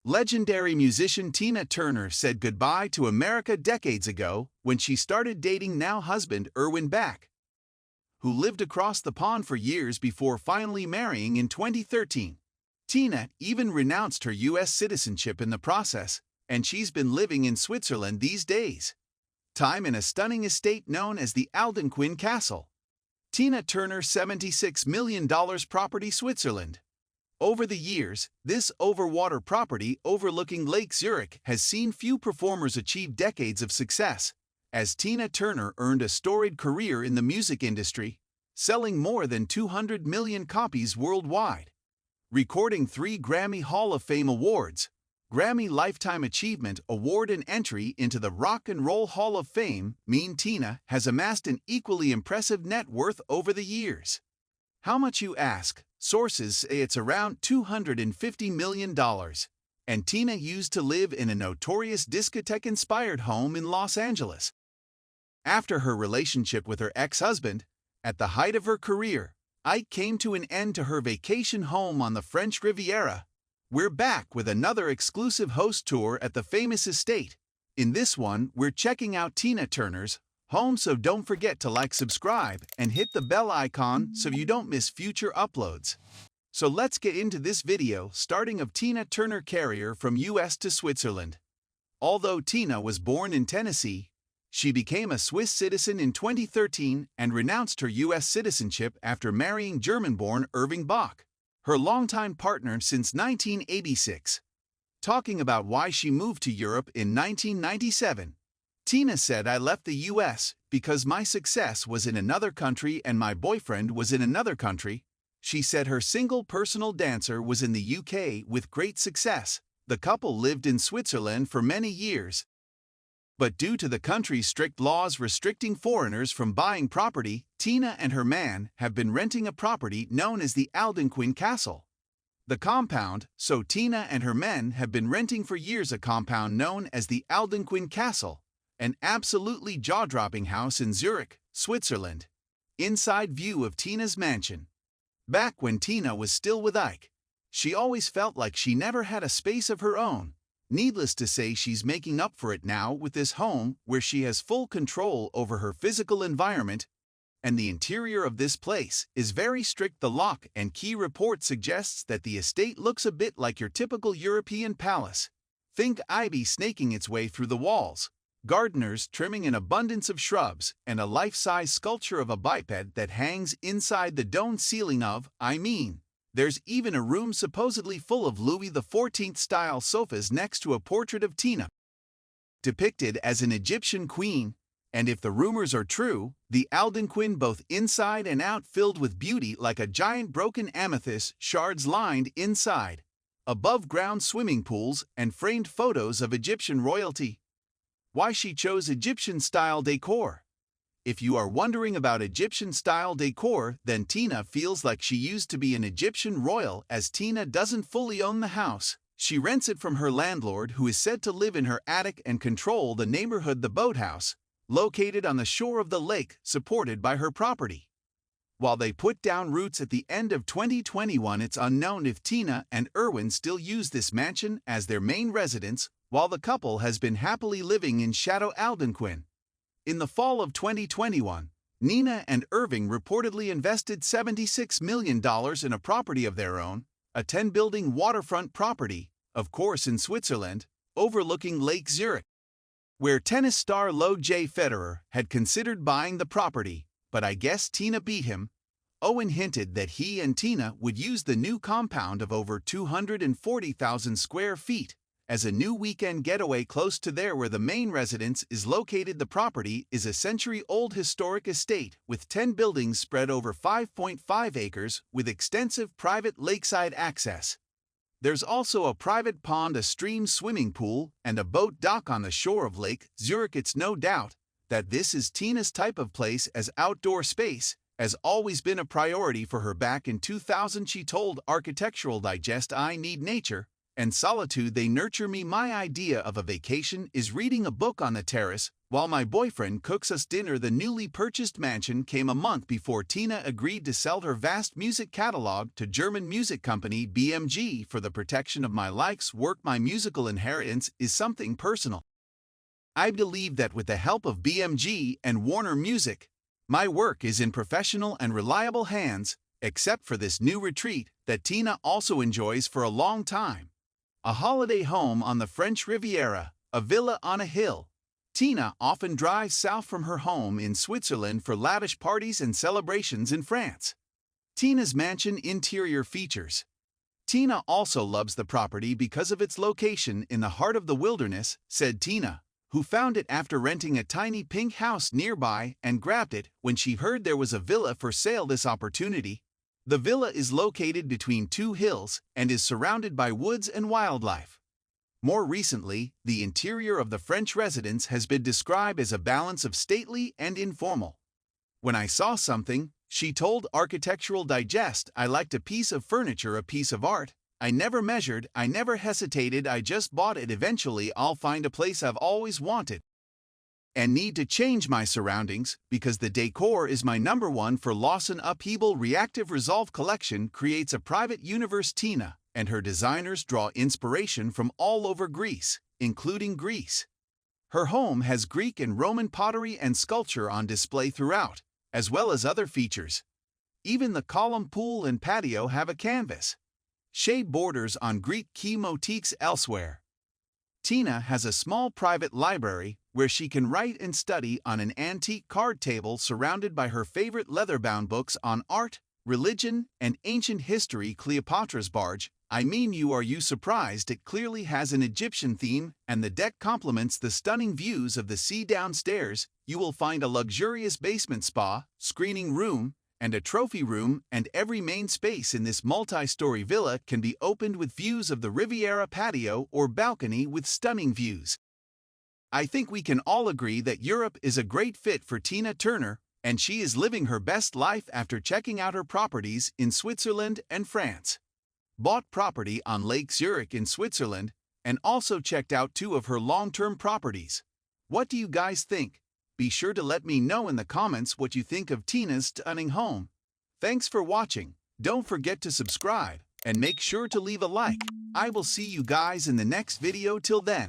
Legendary musician Tina Turner said goodbye to America decades ago when she started dating now-husband Erwin Back, who lived across the pond for years before finally marrying in 2013. Tina even renounced her U.S. citizenship in the process, and she's been living in Switzerland these days. Time in a stunning estate known as the Algonquin Castle. Tina Turner $76 million property Switzerland. Over the years, this overwater property overlooking Lake Zurich has seen few performers achieve decades of success, as Tina Turner earned a storied career in the music industry, selling more than 200 million copies worldwide. Recording 3 Grammy Hall of Fame awards, Grammy Lifetime Achievement Award and entry into the Rock and Roll Hall of Fame mean Tina has amassed an equally impressive net worth over the years. How much, you ask? Sources say it's around $250 million, and Tina used to live in a notorious discotheque-inspired home in Los Angeles. After her relationship with her ex-husband, at the height of her career, Ike came to an end to her vacation home on the French Riviera. We're back with another exclusive host tour at the famous estate. In this one, we're checking out Tina Turner's home, so don't forget to like, subscribe, and hit the bell icon so you don't miss future uploads. So let's get into this video, starting of Tina Turner carrier from US to Switzerland. Although Tina was born in Tennessee, she became a Swiss citizen in 2013 and renounced her US citizenship after marrying German-born Irving Bach, her longtime partner since 1986. Talking about why she moved to Europe in 1997, Tina said, "I left the US because my success was in another country and my boyfriend was in another country." She said her single personal dancer was in the UK with great success. The couple lived in Switzerland for many years. But due to the country's strict laws restricting foreigners from buying property, Tina and her man have been renting a property known as the Algonquin Castle. The compound, so Tina and her men have been renting for years a compound known as the Algonquin Castle, an absolutely jaw-dropping house in Zurich, Switzerland. Inside view of Tina's mansion. Back when Tina was still with Ike, she always felt like she never had a space of her own. Needless to say, she's making up for it now with this home where she has full control over her physical environment, and the interior of this place is very strict. The lock and key report suggests that the estate looks a bit like your typical European palace. Think ivy snaking its way through the walls, gardeners trimming an abundance of shrubs, and a life-size sculpture of a biped that hangs inside the domed ceiling of, there's even a room supposedly full of Louis XIV-style sofas next to a portrait of Tina, depicted as an Egyptian queen. And if the rumors are true, the Algonquin both inside and out filled with beauty like a giant broken amethyst, shards lined inside, above-ground swimming pools, and framed photos of Egyptian royalty. Why she chose Egyptian-style decor? If you are wondering about Egyptian-style decor, then Tina feels like she used to be an Egyptian royal, as Tina doesn't fully own the house. She rents it from her landlord, who is said to live in her attic and control the neighborhood. The boathouse, located on the shore of the lake, supported by her property. While they put down roots at the end of 2021, it's unknown if Tina and Erwin still use this mansion as their main residence, while the couple has been happily living in Chateau Algonquin. In the fall of 2021, Nina and Irving reportedly invested $76 million in a property of their own, a 10-building waterfront property, of course in Switzerland, overlooking Lake Zurich, where tennis star Roger Federer had considered buying the property, but I guess Tina beat him. Owen hinted that he and Tina would use the new compound of over 240,000 square feet as a new weekend getaway close to there where the main residence is located. The property is a century-old historic estate with 10 buildings spread over 5.5 acres with extensive private lakeside access. There's also a private pond, a stream swimming pool, and a boat dock on the shore of Lake Zurich. It's no doubt that this is Tina's type of place, as outdoor space has always been a priority for her. Back in 2000, she told Architectural Digest, "I need nature and solitude, they nurture me. My idea of a vacation is reading a book on the terrace While my boyfriend cooks us dinner, the newly purchased mansion came a month before Tina agreed to sell her vast music catalog to German music company BMG for the protection of my life's work. My musical inheritance is something personal. I believe that with the help of BMG and Warner Music, my work is in professional and reliable hands, except for this new retreat that Tina also enjoys for a long time. A holiday home on the French Riviera, a villa on a hill. Tina often drives south from her home in Switzerland for lavish parties and celebrations in France. Tina's mansion interior features. Tina also loves the property because of its location in the heart of the wilderness, said Tina, who found it after renting a tiny pink house nearby and grabbed it when she heard there was a villa for sale. This opportunity. The villa is located between two hills and is surrounded by woods and wildlife. More recently, the interior of the French residence has been described as a balance of stately and informal. When I saw something, she told Architectural Digest, I liked a piece of furniture, a piece of art. I never measured, I never hesitated, I just bought it. Eventually I'll find a place I've always wanted and need to change my surroundings because the decor is my number one for Lawson Upheaval. Reactive Resolve collection creates a private universe. Tina and her designers draw inspiration from all over Greece, including Greece. Her home has Greek and Roman pottery and sculpture on display throughout, as well as other features. Even the column pool and patio have a canvas shade borders on Greek key motifs. Elsewhere, Tina has a small private library where she can write and study on an antique card table surrounded by her favorite leather-bound books on art, religion, and ancient history. Cleopatra's barge. I mean, are you surprised? It clearly has an Egyptian theme, and the deck complements the stunning views of the sea. Downstairs, you will find a luxurious basement spa, screening room, and a trophy room, and every main space in this multi-story villa can be opened with views of the Riviera patio or balcony with stunning views. I think we can all agree that Europe is a great fit for Tina Turner, and she is living her best life after checking out her properties in Switzerland and France. Bought property on Lake Zurich in Switzerland, and also checked out 2 of her long-term properties. What do you guys think? Be sure to let me know in the comments what you think of Tina's stunning home. Thanks for watching. Don't forget to subscribe and make sure to leave a like. I will see you guys in the next video. Till then.